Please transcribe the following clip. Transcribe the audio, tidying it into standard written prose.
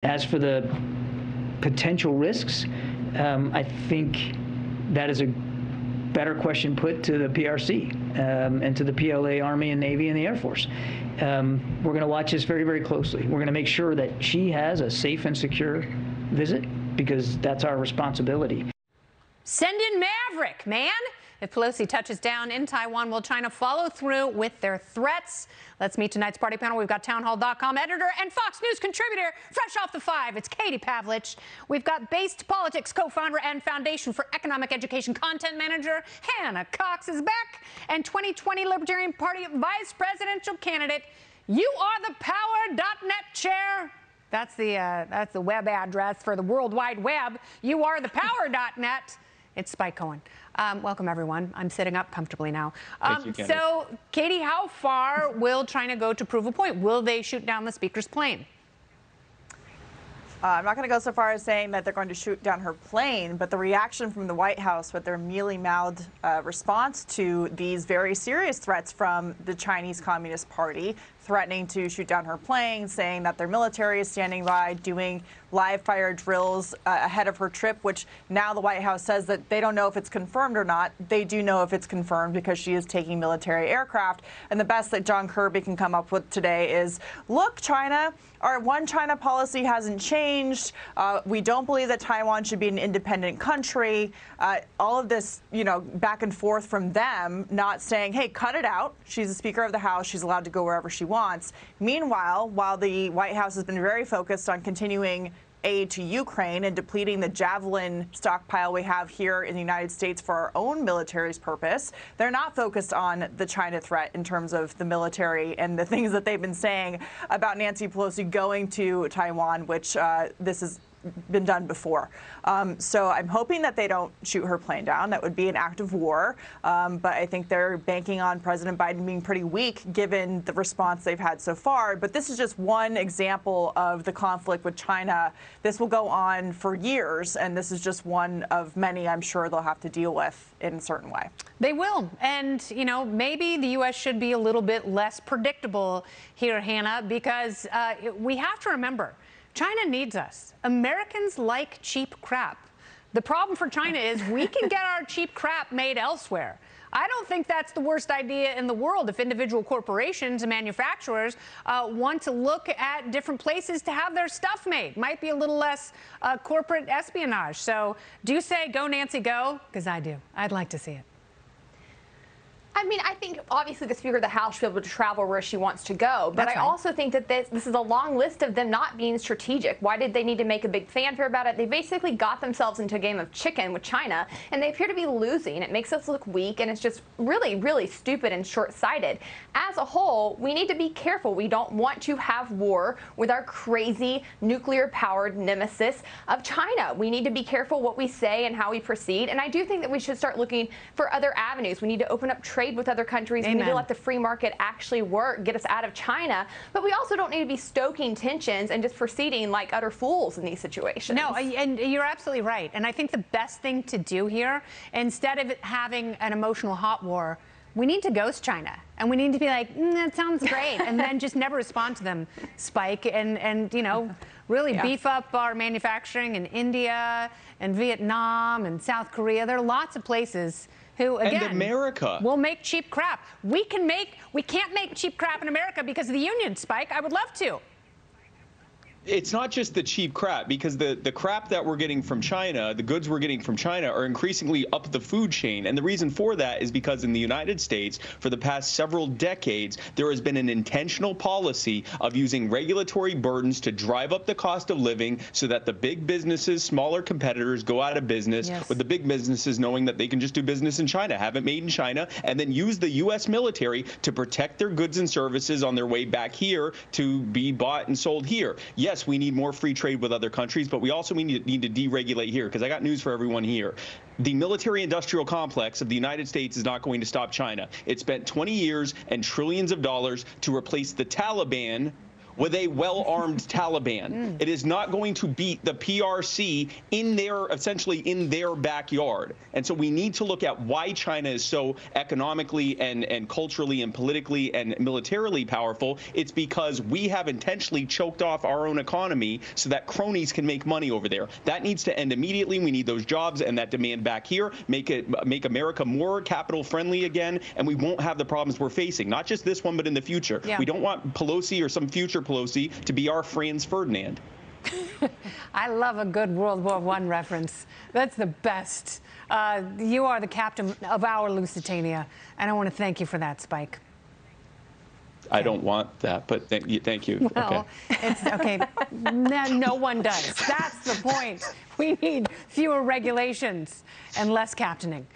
As for the potential risks, I think that is a better question put to the PRC and to the PLA Army and Navy and the Air Force. We're going to watch this very, very closely. We're going to make sure that she has a safe and secure visit, because that's our responsibility. Send in Maverick, man. If Pelosi touches down in Taiwan, will China follow through with their threats? Let's meet tonight's party panel. We've got townhall.com editor and Fox News contributor, fresh off the 5. It's Katie Pavlich. We've got Based Politics co-founder and Foundation for Economic Education content manager, Hannah Cox is back. And 2020 Libertarian Party vice presidential candidate, you are the power.net chair. That's the web address for the World Wide Web. You are the power.net. It's Spike Cohen. Welcome, everyone. I'm sitting up comfortably now. So, Katie, how far will China go to prove a point? Will they shoot down the speaker's plane? I'm not going to go so far as saying that they're going to shoot down her plane, but the reaction from the White House with their mealy-mouthed response to these very serious threats from the Chinese Communist Party, threatening to shoot down her plane, saying that their military is standing by, doing live fire drills ahead of her trip, which now the White House says that they don't know if it's confirmed or not. They do know if it's confirmed because she is taking military aircraft. And the best that John Kirby can come up with today is, look, China, our one China policy hasn't changed. We don't believe that Taiwan should be an independent country. All of this, back and forth from them, not saying, hey, cut it out. She's the Speaker of the House. She's allowed to go wherever she wants. Meanwhile, while the White House has been very focused on continuing aid to Ukraine and depleting the Javelin stockpile we have here in the United States for our own military's purpose, they're not focused on the China threat in terms of the military and the things that they've been saying about Nancy Pelosi going to Taiwan, which this has been done before. So I'm hoping that they don't shoot her plane down. That would be an act of war. But I think they're banking on President Biden being pretty weak given the response they've had so far. But this is just one example of the conflict with China. This will go on for years, and this is just one of many I'm sure they'll have to deal with in a certain way. They will. And, maybe the U.S. should be a little bit less predictable here, Hannah, because we have to remember, China needs us. Americans like cheap crap. The problem for China is we can get our cheap crap made elsewhere. I don't think that's the worst idea in the world if individual corporations and manufacturers want to look at different places to have their stuff made. Might be a little less corporate espionage. So do you say go, Nancy, go? Because I do. I'd like to see it. I mean, I think obviously the Speaker of the House should be able to travel where she wants to go. But I also think that this is a long list of them not being strategic. Why did they need to make a big fanfare about it? They basically got themselves into a game of chicken with China, and they appear to be losing. It makes us look weak, and it's just really, really stupid and short-sighted. As a whole, we need to be careful. We don't want to have war with our crazy nuclear-powered nemesis of China. We need to be careful what we say and how we proceed. And I do think that we should start looking for other avenues. We need to open up trade with other countries. Amen. We need to let the free market actually work, get us out of China. But we also don't need to be stoking tensions and just proceeding like utter fools in these situations. No, and you're absolutely right. And I think the best thing to do here, instead of having an emotional hot war, we need to ghost China. And we need to be like, that sounds great. And then just never respond to them, Spike. And really beef up our manufacturing in India and Vietnam and South Korea. There are lots of places who, again, and America will make cheap crap. We can't make cheap crap in America because of the union, Spike. I would love to. It's not just the cheap crap, because the crap that we're getting from China, the goods we're getting from China, are increasingly up the food chain. And the reason for that is because in the United States, for the past several decades, there has been an intentional policy of using regulatory burdens to drive up the cost of living so that the big businesses, smaller competitors go out of business, with the big businesses knowing that they can just do business in China, have it made in China, and then use the U.S. military to protect their goods and services on their way back here to be bought and sold here. Yes, we need more free trade with other countries, but we also need to deregulate here, because I got news for everyone here. The military-industrial complex of the United States is not going to stop China. It spent 20 years and trillions of dollars to replace the Taliban with a well-armed Taliban. It is not going to beat the PRC essentially in their backyard. And so we need to look at why China is so economically and culturally and politically and militarily powerful. It's because we have intentionally choked off our own economy so that cronies can make money over there. That needs to end immediately. We need those jobs and that demand back here, make America more capital friendly again, and we won't have the problems we're facing, not just this one, but in the future. Yeah. We don't want Pelosi or some future Pelosi to be our Franz Ferdinand. I love a good World War I reference. That's the best. You are the captain of our Lusitania, and I want to thank you for that, Spike. I don't want that, but thank you. Well, okay. It's okay. No one does. That's the point. We need fewer regulations and less captaining.